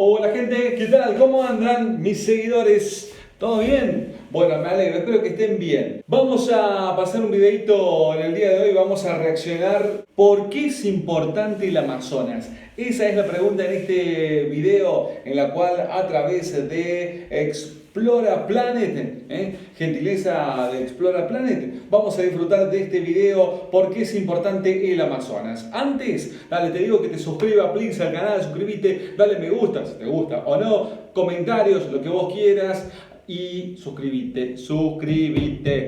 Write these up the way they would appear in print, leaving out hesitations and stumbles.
Hola gente, ¿qué tal? ¿Cómo andan mis seguidores? ¿Todo bien? Bueno, me alegro, espero que estén bien. Vamos a pasar un videito en el día de hoy, vamos a reaccionar. ¿Por qué es importante el Amazonas? Esa es la pregunta en este video, en la cual a través de Explora Planet, gentileza de Explora Planet, vamos a disfrutar de este video. ¿Por qué es importante el Amazonas? Antes, dale, te digo que te suscribas, please, al canal, suscríbete, dale me gusta si te gusta o no, comentarios, lo que vos quieras. Y suscríbete,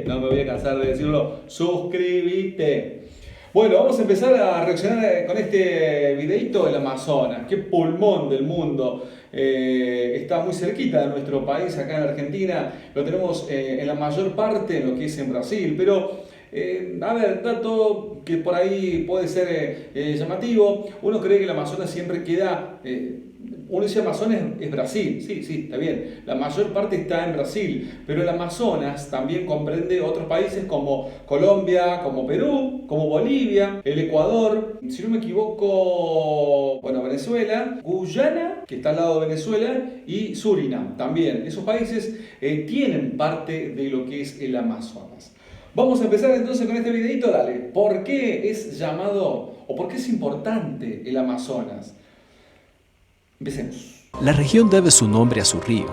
no me voy a cansar de decirlo, suscríbete. Bueno, vamos a empezar a reaccionar con este videito. El Amazonas, qué pulmón del mundo, está muy cerquita de nuestro país, acá en Argentina. Lo tenemos en la mayor parte en lo que es en Brasil, pero a ver, dato que por ahí puede ser llamativo. Uno cree que el Amazonas siempre queda... uno dice Amazonas es Brasil, sí, está bien, la mayor parte está en Brasil, pero el Amazonas también comprende otros países como Colombia, como Perú, como Bolivia, el Ecuador, si no me equivoco, bueno, Venezuela, Guyana, que está al lado de Venezuela, y Surinam también. Esos países tienen parte de lo que es el Amazonas. Vamos a empezar entonces con este videito, dale. ¿Por qué es llamado, o por qué es importante el Amazonas? Empecemos. La región debe su nombre a su río,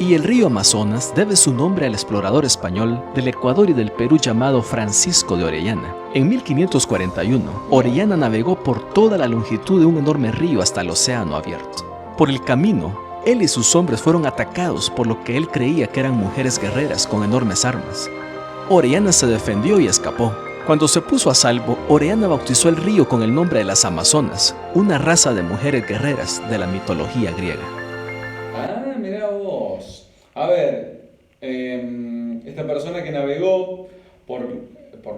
y el río Amazonas debe su nombre al explorador español del Ecuador y del Perú llamado Francisco de Orellana. En 1541, Orellana navegó por toda la longitud de un enorme río hasta el océano abierto. Por el camino, él y sus hombres fueron atacados por lo que él creía que eran mujeres guerreras con enormes armas. Orellana se defendió y escapó. Cuando se puso a salvo, Orellana bautizó el río con el nombre de las Amazonas, una raza de mujeres guerreras de la mitología griega. Ah, mirá vos. A ver, esta persona que navegó por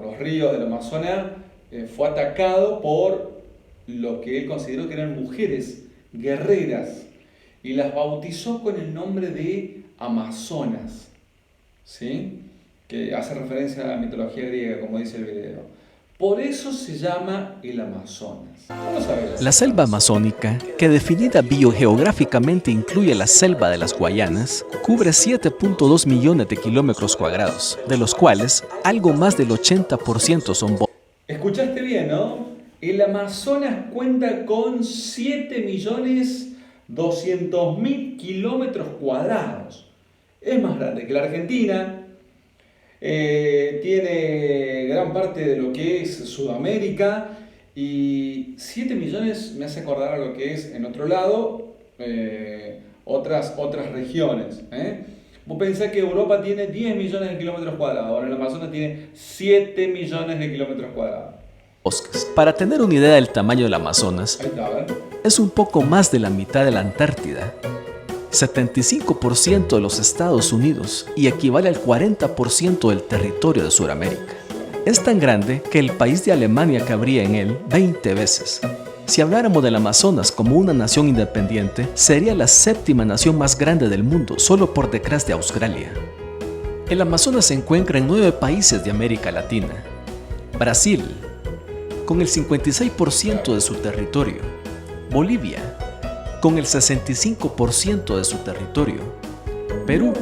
los ríos del Amazonas fue atacado por lo que él consideró que eran mujeres guerreras y las bautizó con el nombre de Amazonas, ¿sí? Que hace referencia a la mitología griega, como dice el video. Por eso se llama el Amazonas. Vamos a ver. La selva amazónica, que definida biogeográficamente incluye la selva de las Guayanas, cubre 7.2 millones de kilómetros cuadrados, de los cuales algo más del 80% son bosques. Escuchaste bien, ¿no? El Amazonas cuenta con 7.200.000 kilómetros cuadrados. Es más grande que la Argentina. Tiene gran parte de lo que es Sudamérica, y 7 millones me hace acordar a lo que es en otro lado, otras regiones. Vos pensás que Europa tiene 10 millones de kilómetros cuadrados, ahora el Amazonas tiene 7 millones de kilómetros cuadrados. Para tener una idea del tamaño del Amazonas, Ahí está, ¿eh? es un poco más de la mitad de la Antártida, 75% de los Estados Unidos y equivale al 40% del territorio de Sudamérica. Es tan grande que el país de Alemania cabría en él 20 veces. Si habláramos del Amazonas como una nación independiente, sería la séptima nación más grande del mundo, solo por detrás de Australia. El Amazonas se encuentra en 9 países de América Latina. Brasil, con el 56% de su territorio. Bolivia, con el 65% de su territorio. Perú,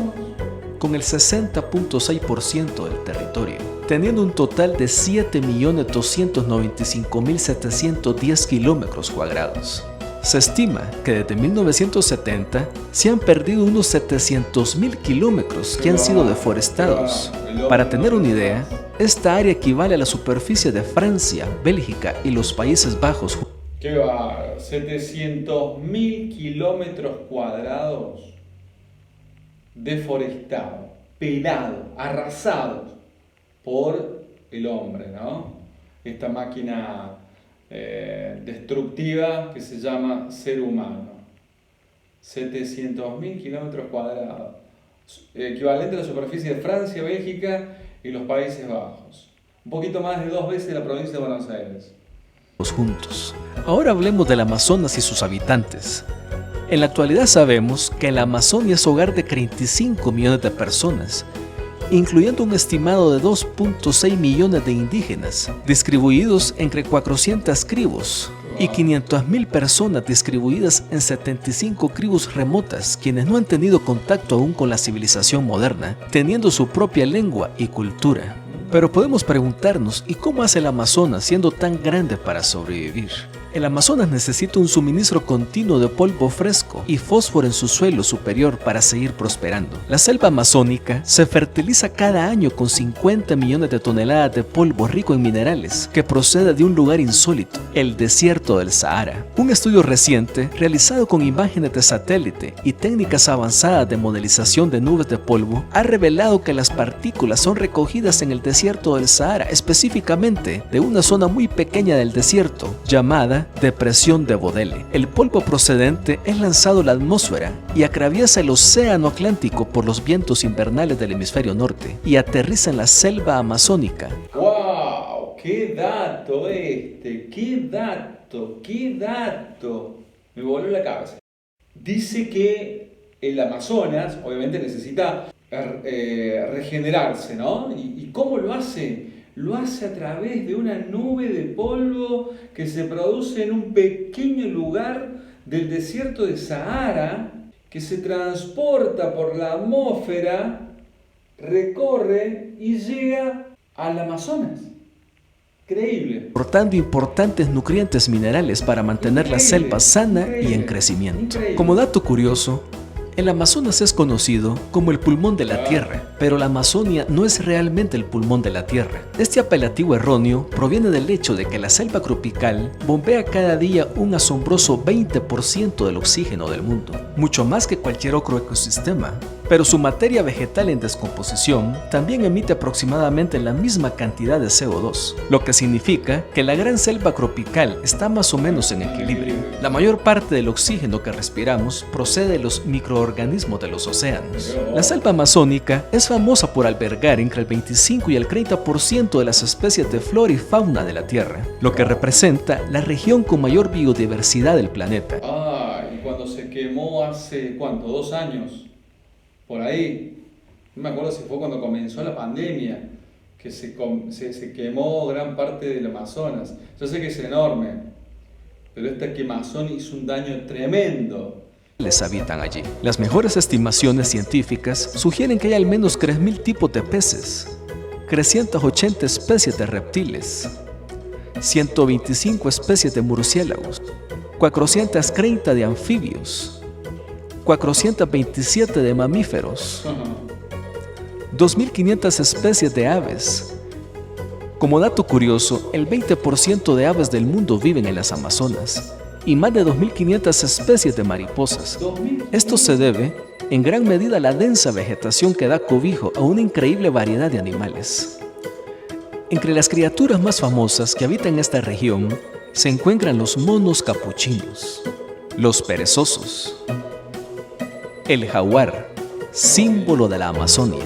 con el 60.6% del territorio, teniendo un total de 7.295.710 kilómetros cuadrados. Se estima que desde 1970 se han perdido unos 700.000 kilómetros que han sido deforestados. Para tener una idea, esta área equivale a la superficie de Francia, Bélgica y los Países Bajos. Qué bárbaro, 700.000 kilómetros cuadrados deforestados, pelados, arrasados por el hombre, ¿no? Esta máquina destructiva que se llama ser humano. 700.000 kilómetros cuadrados, equivalente a la superficie de Francia, Bélgica y los Países Bajos. Un poquito más de 2 veces la provincia de Buenos Aires. Juntos. Ahora hablemos del Amazonas y sus habitantes. En la actualidad sabemos que la Amazonia es hogar de 35 millones de personas, incluyendo un estimado de 2.6 millones de indígenas, distribuidos entre 400 tribus, y 500.000 personas distribuidas en 75 tribus remotas, quienes no han tenido contacto aún con la civilización moderna, teniendo su propia lengua y cultura. Pero podemos preguntarnos, ¿y cómo hace el Amazonas siendo tan grande para sobrevivir? El Amazonas necesita un suministro continuo de polvo fresco y fósforo en su suelo superior para seguir prosperando. La selva amazónica se fertiliza cada año con 50 millones de toneladas de polvo rico en minerales que procede de un lugar insólito, el desierto del Sahara. Un estudio reciente, realizado con imágenes de satélite y técnicas avanzadas de modelización de nubes de polvo, ha revelado que las partículas son recogidas en el desierto del Sahara, específicamente de una zona muy pequeña del desierto, llamada Depresión de Bodele. El polvo procedente es lanzado a la atmósfera y atraviesa el océano Atlántico por los vientos invernales del hemisferio norte y aterriza en la selva amazónica. ¡Wow! ¡Qué dato este! ¡Qué dato! ¡Qué dato! Me voló la cabeza. Dice que el Amazonas obviamente necesita regenerarse, ¿no? ¿Y cómo lo hace? Lo hace a través de una nube de polvo que se produce en un pequeño lugar del desierto de Sahara, que se transporta por la atmósfera, recorre y llega al Amazonas. Increíble. Aportando importantes nutrientes minerales para mantener la selva sana y en crecimiento. Como dato curioso, el Amazonas es conocido como el pulmón de la Tierra, pero la Amazonia no es realmente el pulmón de la Tierra. Este apelativo erróneo proviene del hecho de que la selva tropical bombea cada día un asombroso 20% del oxígeno del mundo, mucho más que cualquier otro ecosistema. Pero su materia vegetal en descomposición también emite aproximadamente la misma cantidad de CO2, lo que significa que la gran selva tropical está más o menos en equilibrio. La mayor parte del oxígeno que respiramos procede de los microorganismos de los océanos. La selva amazónica es famosa por albergar entre el 25 y el 30% de las especies de flora y fauna de la Tierra, lo que representa la región con mayor biodiversidad del planeta. Y cuando se quemó hace, ¿cuánto? 2 años. Por ahí, no me acuerdo si fue cuando comenzó la pandemia, que se quemó gran parte del Amazonas. Yo sé que es enorme, pero esta quemazón hizo un daño tremendo. Les habitan allí. Las mejores estimaciones científicas sugieren que hay al menos 3.000 tipos de peces, 380 especies de reptiles, 125 especies de murciélagos, 430 de anfibios, 427 de mamíferos, 2.500 especies de aves. Como dato curioso, el 20% de aves del mundo viven en las Amazonas y más de 2.500 especies de mariposas. Esto se debe en gran medida a la densa vegetación que da cobijo a una increíble variedad de animales. Entre las criaturas más famosas que habitan esta región se encuentran los monos capuchinos, los perezosos, el jaguar, símbolo de la Amazonia,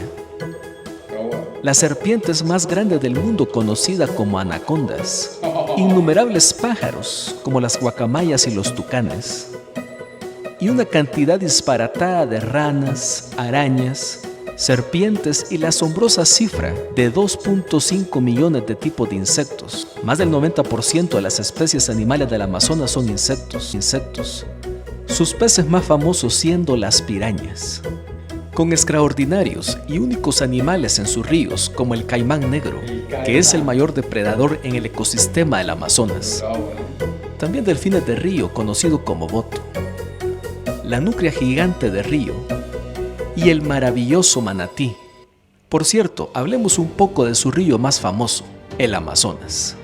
las serpientes más grandes del mundo conocidas como anacondas, innumerables pájaros como las guacamayas y los tucanes, y una cantidad disparatada de ranas, arañas, serpientes y la asombrosa cifra de 2.5 millones de tipos de insectos. Más del 90% de las especies animales del Amazonas son insectos. Sus peces más famosos siendo las pirañas, con extraordinarios y únicos animales en sus ríos como el caimán negro, que es el mayor depredador en el ecosistema del Amazonas. También delfines de río conocido como boto, la nutria gigante de río y el maravilloso manatí. Por cierto, hablemos un poco de su río más famoso, el Amazonas.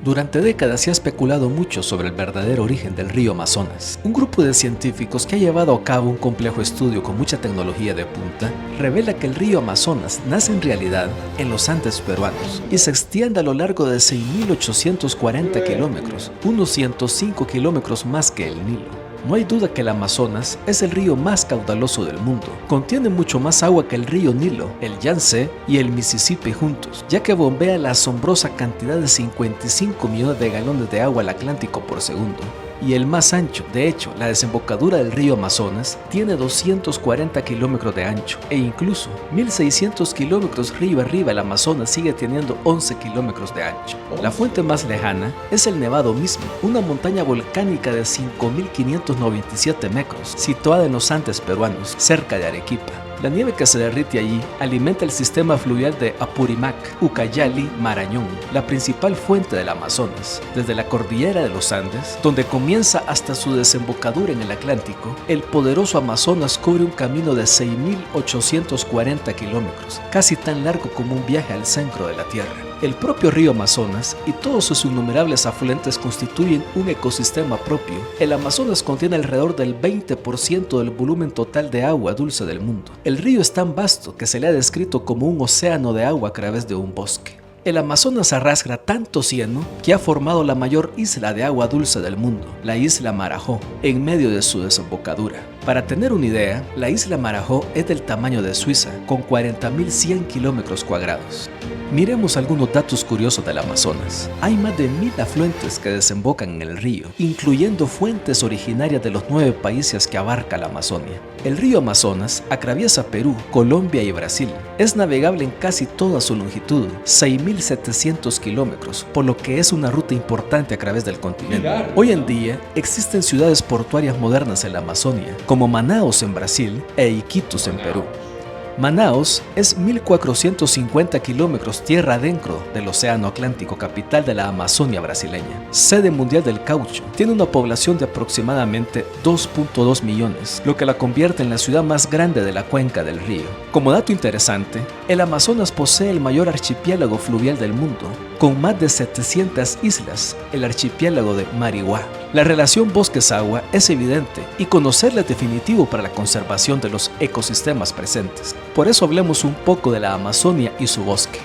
Durante décadas se ha especulado mucho sobre el verdadero origen del río Amazonas. Un grupo de científicos que ha llevado a cabo un complejo estudio con mucha tecnología de punta revela que el río Amazonas nace en realidad en los Andes peruanos y se extiende a lo largo de 6.840 kilómetros, unos 105 kilómetros más que el Nilo. No hay duda que el Amazonas es el río más caudaloso del mundo. Contiene mucho más agua que el río Nilo, el Yangtze y el Mississippi juntos, ya que bombea la asombrosa cantidad de 55 millones de galones de agua al Atlántico por segundo. y el más ancho. De hecho, la desembocadura del río Amazonas tiene 240 kilómetros de ancho e incluso 1600 kilómetros río arriba el Amazonas sigue teniendo 11 kilómetros de ancho. La fuente más lejana es el Nevado mismo, una montaña volcánica de 5.597 metros, situada en los Andes peruanos, cerca de Arequipa. La nieve que se derrite allí alimenta el sistema fluvial de Apurimac, Ucayali, Marañón, la principal fuente del Amazonas. Desde la cordillera de los Andes, donde comienza hasta su desembocadura en el Atlántico, el poderoso Amazonas cubre un camino de 6.840 kilómetros, casi tan largo como un viaje al centro de la Tierra. El propio río Amazonas y todos sus innumerables afluentes constituyen un ecosistema propio. El Amazonas contiene alrededor del 20% del volumen total de agua dulce del mundo. El río es tan vasto que se le ha descrito como un océano de agua a través de un bosque. El Amazonas arrastra tanto cieno que ha formado la mayor isla de agua dulce del mundo, la isla Marajó, en medio de su desembocadura. Para tener una idea, la isla Marajó es del tamaño de Suiza, con 40.100 kilómetros cuadrados. Miremos algunos datos curiosos del Amazonas. Hay más de 1000 afluentes que desembocan en el río, incluyendo fuentes originarias de los 9 países que abarca la Amazonia. El río Amazonas atraviesa Perú, Colombia y Brasil. Es navegable en casi toda su longitud, 6.700 kilómetros, por lo que es una ruta importante a través del continente. Hoy en día existen ciudades portuarias modernas en la Amazonia, como Manaos en Brasil e Iquitos en Perú. Manaos es 1.450 kilómetros tierra adentro del Océano Atlántico, capital de la Amazonia brasileña. Sede mundial del caucho, tiene una población de aproximadamente 2.2 millones, lo que la convierte en la ciudad más grande de la cuenca del río. Como dato interesante, el Amazonas posee el mayor archipiélago fluvial del mundo, con más de 700 islas, el archipiélago de Marihuá. La relación bosques-agua es evidente y conocerla es definitivo para la conservación de los ecosistemas presentes. Por eso hablemos un poco de la Amazonia y su bosque.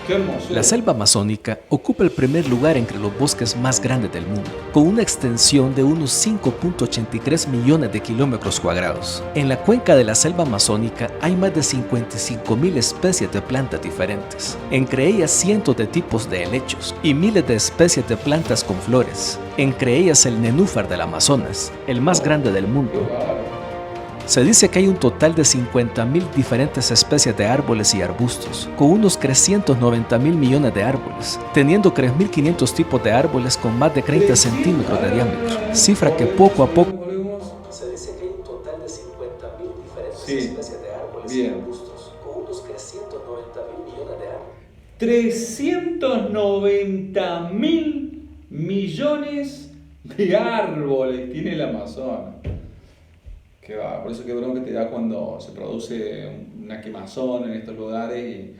La selva amazónica ocupa el primer lugar entre los bosques más grandes del mundo, con una extensión de unos 5.83 millones de kilómetros cuadrados. En la cuenca de la selva amazónica hay más de 55.000 especies de plantas diferentes, entre ellas cientos de tipos de helechos y miles de especies de plantas con flores, entre ellas el nenúfar del Amazonas, el más grande del mundo. Se dice que hay un total de 50.000 diferentes especies de árboles y arbustos, con unos 390.000 millones de árboles, teniendo 3.500 tipos de árboles con más de 30 centímetros de diámetro, cifra que poco a poco... Se dice que hay un total de 50.000 diferentes especies de árboles y arbustos, con unos 390.000 millones de árboles. 390.000 millones de árboles tiene el Amazonas. Que va, por eso que bronca te da cuando se produce una quemazón en estos lugares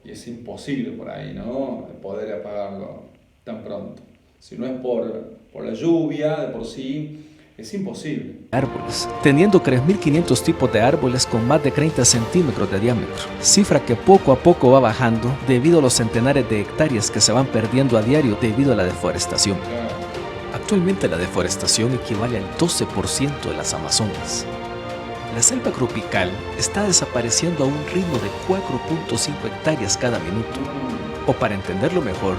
y es imposible por ahí, ¿no? Poder apagarlo tan pronto. Si no es por la lluvia, de por sí, es imposible. Árboles, teniendo 3.500 tipos de árboles con más de 30 centímetros de diámetro, cifra que poco a poco va bajando debido a los centenares de hectáreas que se van perdiendo a diario debido a la deforestación. Actualmente la deforestación equivale al 12% de las Amazonas. La selva tropical está desapareciendo a un ritmo de 4.5 hectáreas cada minuto. O para entenderlo mejor,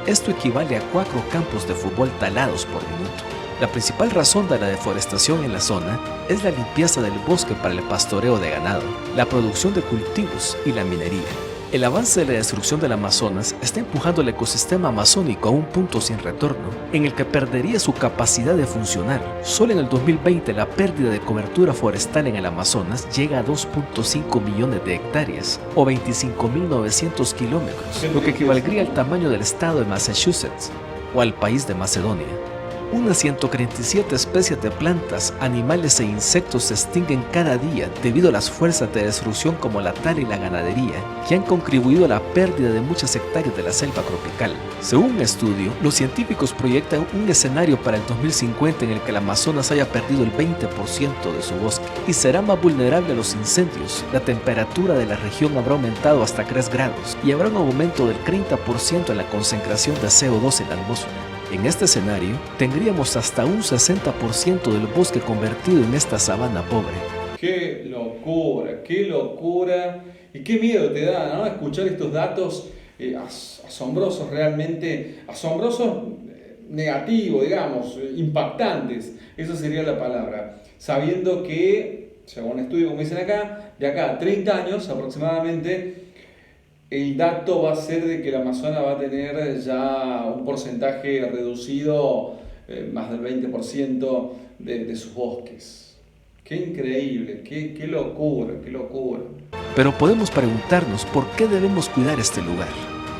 esto equivale a 4 campos de fútbol talados por minuto. La principal razón de la deforestación en la zona es la limpieza del bosque para el pastoreo de ganado, la producción de cultivos y la minería. El avance de la destrucción del Amazonas está empujando el ecosistema amazónico a un punto sin retorno, en el que perdería su capacidad de funcionar. Solo en el 2020 la pérdida de cobertura forestal en el Amazonas llega a 2.5 millones de hectáreas, o 25.900 kilómetros, lo que equivaldría al tamaño del estado de Massachusetts, o al país de Macedonia. Unas 137 especies de plantas, animales e insectos se extinguen cada día debido a las fuerzas de destrucción como la tala y la ganadería, que han contribuido a la pérdida de muchas hectáreas de la selva tropical. Según un estudio, los científicos proyectan un escenario para el 2050 en el que el Amazonas haya perdido el 20% de su bosque y será más vulnerable a los incendios. La temperatura de la región habrá aumentado hasta 3 grados y habrá un aumento del 30% en la concentración de CO2 en la atmósfera. En este escenario, tendríamos hasta un 60% del bosque convertido en esta sabana pobre. ¡Qué locura! Y qué miedo te da, ¿no? Escuchar estos datos asombrosos, realmente asombrosos negativo, digamos, impactantes, esa sería la palabra, sabiendo que, según un estudio como dicen acá, de acá a 30 años aproximadamente, el dato va a ser de que el Amazonas va a tener ya un porcentaje reducido, más del 20% de sus bosques. ¡Qué increíble! ¡Qué locura! ¡Qué locura! Pero podemos preguntarnos por qué debemos cuidar este lugar.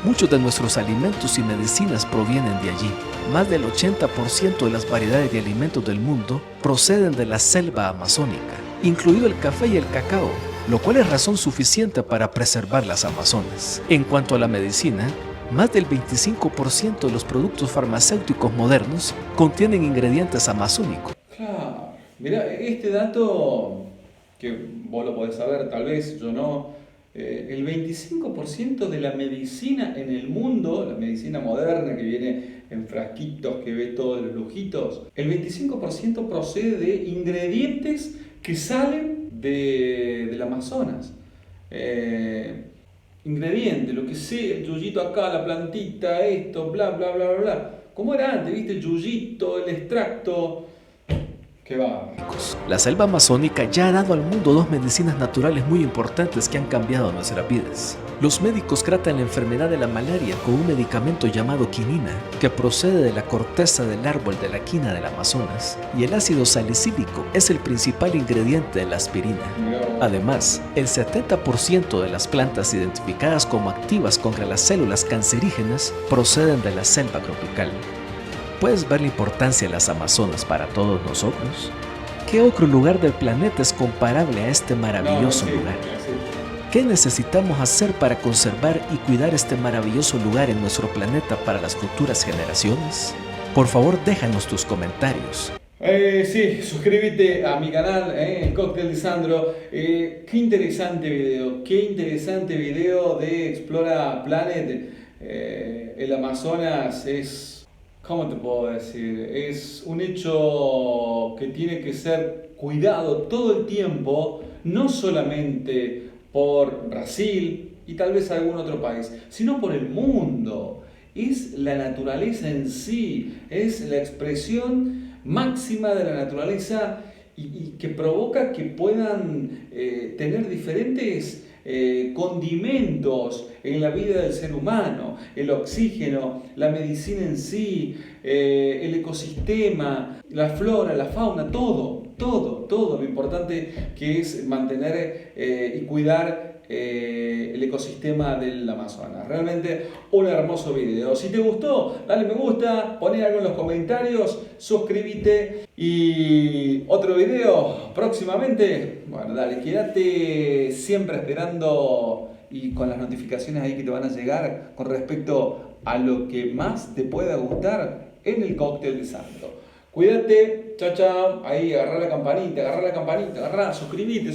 Muchos de nuestros alimentos y medicinas provienen de allí. Más del 80% de las variedades de alimentos del mundo proceden de la selva amazónica, incluido el café y el cacao, lo cual es razón suficiente para preservar las Amazonas. En cuanto a la medicina, más del 25% de los productos farmacéuticos modernos contienen ingredientes amazónicos. Claro, mira, este dato que vos lo podés saber, tal vez yo no, el 25% de la medicina en el mundo, la medicina moderna que viene en frasquitos, que ve todos los lujitos, el 25% procede de ingredientes que salen del Amazonas. Ingredientes, lo que sea, el yuyito acá, la plantita, esto, bla, bla, bla, bla, bla. ¿Cómo era antes? ¿Viste? El yuyito, el extracto. ¡Qué va! La selva amazónica ya ha dado al mundo dos medicinas naturales muy importantes que han cambiado nuestras vidas. Los médicos tratan la enfermedad de la malaria con un medicamento llamado quinina, que procede de la corteza del árbol de la quina del Amazonas, y el ácido salicílico es el principal ingrediente de la aspirina. Además, el 70% de las plantas identificadas como activas contra las células cancerígenas proceden de la selva tropical. ¿Puedes ver la importancia de las Amazonas para todos nosotros? ¿Qué otro lugar del planeta es comparable a este maravilloso lugar? ¿Qué necesitamos hacer para conservar y cuidar este maravilloso lugar en nuestro planeta para las futuras generaciones? Por favor, déjanos tus comentarios. Sí, suscríbete a mi canal, el Cóctel de Sandro. Qué interesante video de Explora Planet. El Amazonas es... ¿Cómo te puedo decir? Es un hecho que tiene que ser cuidado todo el tiempo, no solamente por Brasil y tal vez algún otro país, sino por el mundo. Es la naturaleza en sí, es la expresión máxima de la naturaleza y que provoca que puedan tener diferentes condimentos en la vida del ser humano, el oxígeno, la medicina en sí, el ecosistema, la flora, la fauna, todo lo importante que es mantener y cuidar el ecosistema del Amazonas. Realmente un hermoso video. Si te gustó, dale me gusta, poné algo en los comentarios, suscríbete y otro video próximamente. Bueno, dale, quédate siempre esperando y con las notificaciones ahí que te van a llegar con respecto a lo que más te pueda gustar en el Cóctel de Sandro. Cuídate, chao, chao. Ahí, agarrá la campanita, suscribite.